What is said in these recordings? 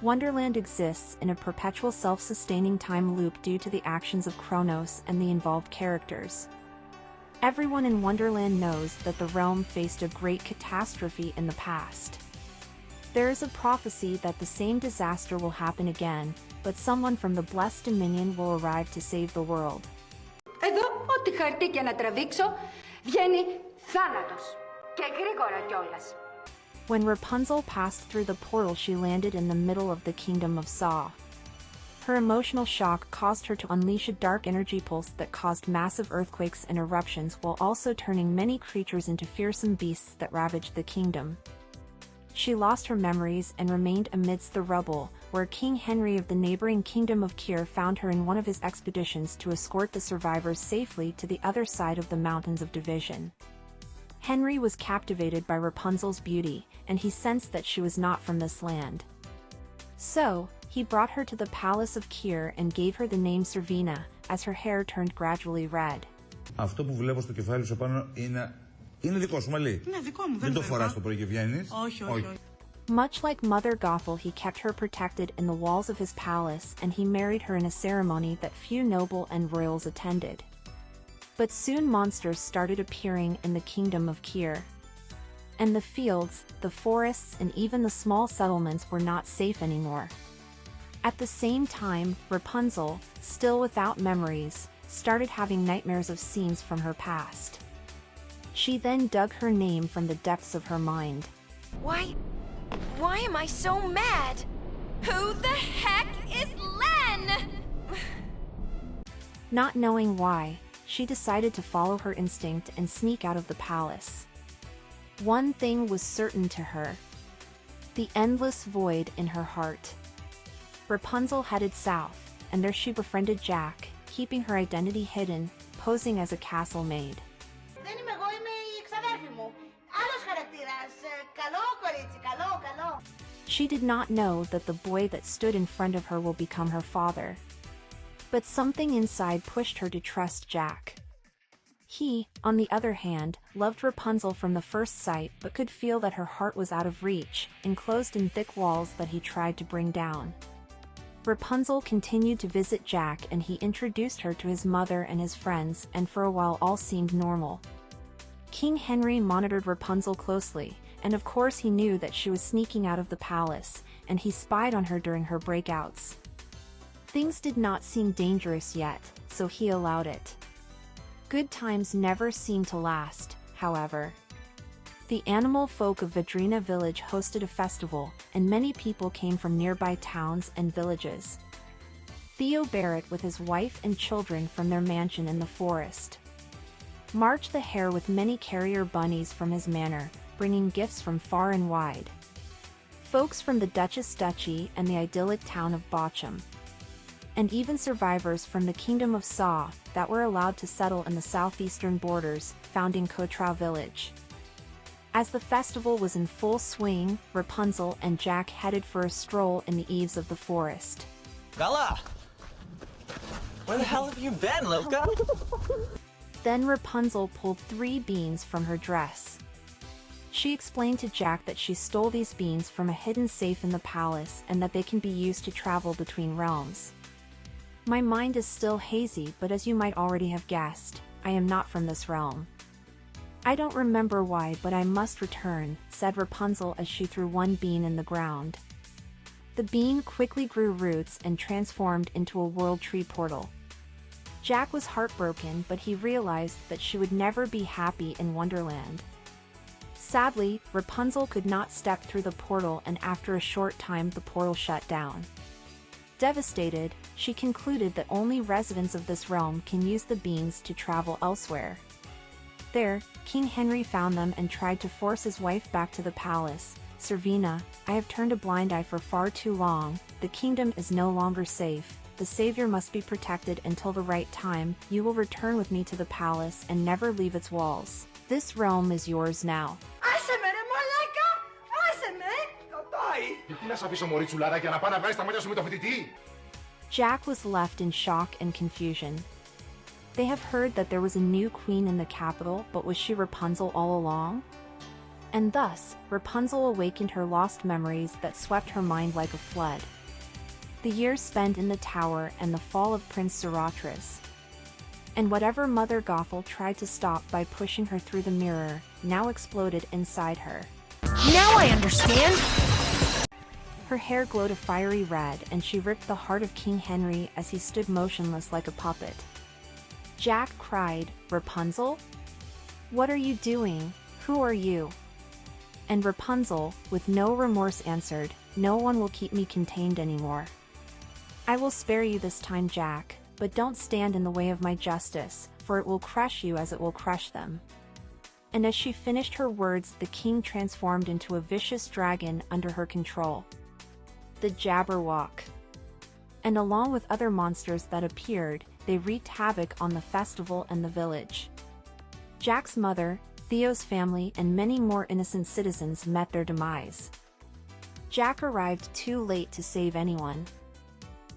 Wonderland exists in a perpetual self-sustaining time loop due to the actions of Kronos and the involved characters. Everyone in Wonderland knows that the realm faced a great catastrophe in the past. There is a prophecy that the same disaster will happen again, but someone from the Blessed Dominion will arrive to save the world. Εδώ, ό,τι χαρτί και να τραβήξω, βγαίνει θάνατος. Και γρήγορα κιόλας. When Rapunzel passed through the portal, she landed in the middle of the kingdom of Saw. Her emotional shock caused her to unleash a dark energy pulse that caused massive earthquakes and eruptions while also turning many creatures into fearsome beasts that ravaged the kingdom. She lost her memories and remained amidst the rubble, where King Henry of the neighboring kingdom of Kir found her in one of his expeditions to escort the survivors safely to the other side of the Mountains of Division. Henry was captivated by Rapunzel's beauty, and he sensed that she was not from this land. So, he brought her to the palace of Kir and gave her the name Servina, as her hair turned gradually red. Αυτό που βλέπω στο κεφάλι σου πάνω είναι δικό σου μαλλί. Ναι, δικό μου, δεν το φοράς το πρωί και βγαίνεις. Όχι. Much like Mother Gothel, he kept her protected in the walls of his palace, and he married her in a ceremony that few noble and royals attended. But soon monsters started appearing in the kingdom of Kir. And the fields, the forests, and even the small settlements were not safe anymore. At the same time, Rapunzel, still without memories, started having nightmares of scenes from her past. She then dug her name from the depths of her mind. Why am I so mad? Who the heck is Len? Not knowing why, she decided to follow her instinct and sneak out of the palace. One thing was certain to her: the endless void in her heart. Rapunzel headed south, and there she befriended Jack, keeping her identity hidden, posing as a castle maid. Δεν είμαι εγώ, είμαι η εξαδέρφη μου. Άλλος χαρακτήρας. Καλό κορίτσι, καλό. She did not know that the boy that stood in front of her will become her father. But something inside pushed her to trust Jack. He, on the other hand, loved Rapunzel from the first sight but could feel that her heart was out of reach, enclosed in thick walls that he tried to bring down. Rapunzel continued to visit Jack, and he introduced her to his mother and his friends, and for a while all seemed normal. King Henry monitored Rapunzel closely, and of course he knew that she was sneaking out of the palace, and he spied on her during her breakouts. Things did not seem dangerous yet, so he allowed it. Good times never seemed to last, however. The animal folk of Vadrina village hosted a festival, and many people came from nearby towns and villages. Theo Barrett with his wife and children from their mansion in the forest. March the hare with many carrier bunnies from his manor, bringing gifts from far and wide. Folks from the Duchess Duchy and the idyllic town of Bochum. And even survivors from the Kingdom of Saw that were allowed to settle in the southeastern borders, founding Kotrau village. As the festival was in full swing, Rapunzel and Jack headed for a stroll in the eaves of the forest. Bella! Where the hell have you been, Loka? Then Rapunzel pulled 3 beans from her dress. She explained to Jack that she stole these beans from a hidden safe in the palace and that they can be used to travel between realms. My mind is still hazy, but as you might already have guessed, I am not from this realm. I don't remember why, but I must return, said Rapunzel as she threw 1 bean in the ground. The bean quickly grew roots and transformed into a world tree portal. Jack was heartbroken, but he realized that she would never be happy in Wonderland. Sadly, Rapunzel could not step through the portal, and after a short time the portal shut down. Devastated, she concluded that only residents of this realm can use the beans to travel elsewhere. There, King Henry found them and tried to force his wife back to the palace. Servina, I have turned a blind eye for far too long. The kingdom is no longer safe. The savior must be protected until the right time. You will return with me to the palace and never leave its walls. This realm is yours now. Άσε με ρε μαλάκα! Άσε με! Κατάει! Γιατί να σ' αφήσω μωρή τσουλάρα για να πάω να βγάλεις τα μάτια σου με το φοιτητή! Jack was left in shock and confusion. They have heard that there was a new queen in the capital, but was she Rapunzel all along? And thus, Rapunzel awakened her lost memories that swept her mind like a flood. The years spent in the tower and the fall of Prince Zeratrus. And whatever Mother Gothel tried to stop by pushing her through the mirror, now exploded inside her. Now I understand! Her hair glowed a fiery red and she ripped the heart of King Henry as he stood motionless like a puppet. Jack cried, "Rapunzel? What are you doing? Who are you?" And Rapunzel, with no remorse answered, "No one will keep me contained anymore. I will spare you this time, Jack, but don't stand in the way of my justice, for it will crush you as it will crush them." And as she finished her words, the king transformed into a vicious dragon under her control, the Jabberwock. And along with other monsters that appeared, they wreaked havoc on the festival and the village. Jack's mother, Theo's family, and many more innocent citizens met their demise. Jack arrived too late to save anyone.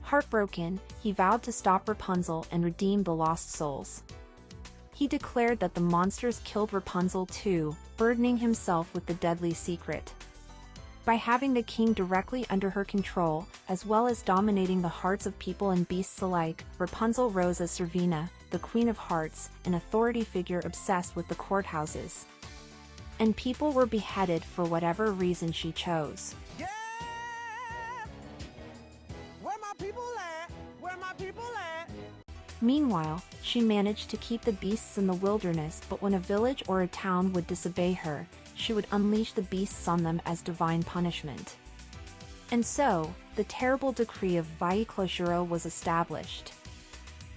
Heartbroken, he vowed to stop Rapunzel and redeem the lost souls. He declared that the monsters killed Rapunzel too, burdening himself with the deadly secret. By having the king directly under her control, as well as dominating the hearts of people and beasts alike, Rapunzel rose as Servina, the Queen of Hearts, an authority figure obsessed with the courthouses. And people were beheaded for whatever reason she chose. Yeah! Where my people at? Where my people at? Meanwhile, she managed to keep the beasts in the wilderness, but when a village or a town would disobey her, she would unleash the beasts on them as divine punishment. And so, the terrible decree of Valle Clausura was established.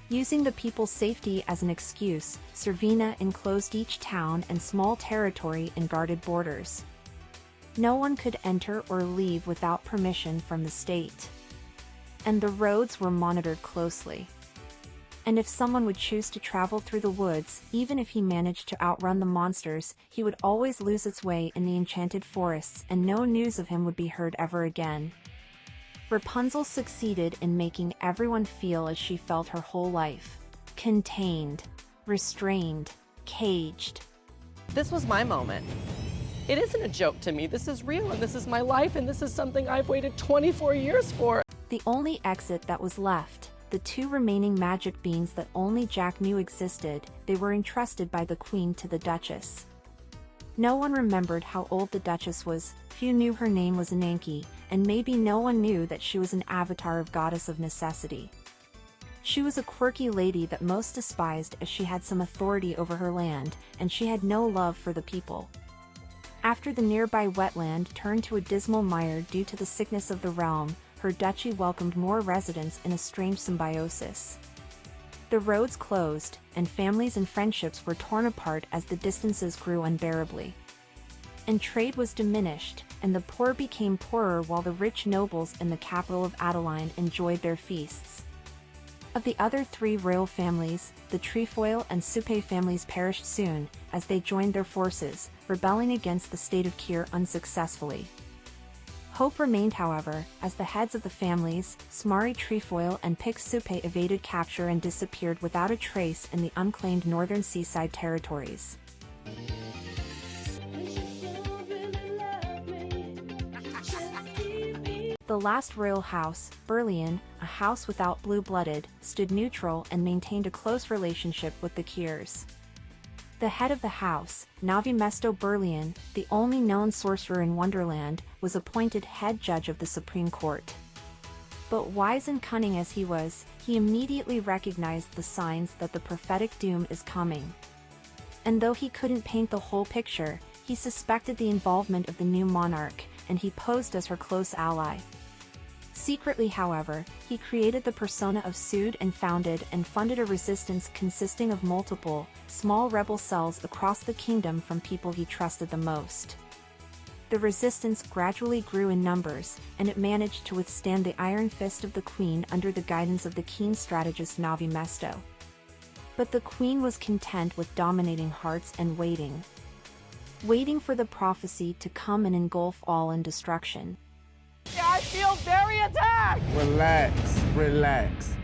Using the people's safety as an excuse, Servina enclosed each town and small territory in guarded borders. No one could enter or leave without permission from the state. And the roads were monitored closely. And if someone would choose to travel through the woods, even if he managed to outrun the monsters, he would always lose its way in the enchanted forests and no news of him would be heard ever again. Rapunzel succeeded in making everyone feel as she felt her whole life. Contained, restrained, caged. This was my moment. It isn't a joke to me. This is real and this is my life and this is something I've waited 24 years for. The only exit that was left, the two remaining magic beans that only Jack knew existed, they were entrusted by the Queen to the Duchess. No one remembered how old the Duchess was, few knew her name was Ananke, and maybe no one knew that she was an avatar of Goddess of Necessity. She was a quirky lady that most despised as she had some authority over her land, and she had no love for the people. After the nearby wetland turned to a dismal mire due to the sickness of the realm, her duchy welcomed more residents in a strange symbiosis. The roads closed, and families and friendships were torn apart as the distances grew unbearably. And trade was diminished, and the poor became poorer while the rich nobles in the capital of Adeline enjoyed their feasts. Of the other three royal families, the Trefoil and Soupe families perished soon, as they joined their forces, rebelling against the state of Kier unsuccessfully. Hope remained, however, as the heads of the families, Smari Trefoil and Pix Soupe, evaded capture and disappeared without a trace in the unclaimed northern seaside territories. The last royal house, Berlian, a house without blue-blooded, stood neutral and maintained a close relationship with the Kiers. The head of the house, Navimesto Berlian, the only known sorcerer in Wonderland, was appointed head judge of the Supreme Court. But wise and cunning as he was, he immediately recognized the signs that the prophetic doom is coming. And though he couldn't paint the whole picture, he suspected the involvement of the new monarch, and he posed as her close ally. Secretly, however, he created the persona of Sood and founded and funded a resistance consisting of multiple, small rebel cells across the kingdom from people he trusted the most. The resistance gradually grew in numbers, and it managed to withstand the iron fist of the Queen under the guidance of the keen strategist Navimesto. But the Queen was content with dominating hearts and waiting. Waiting for the prophecy to come and engulf all in destruction. I feel very attacked! Relax, relax.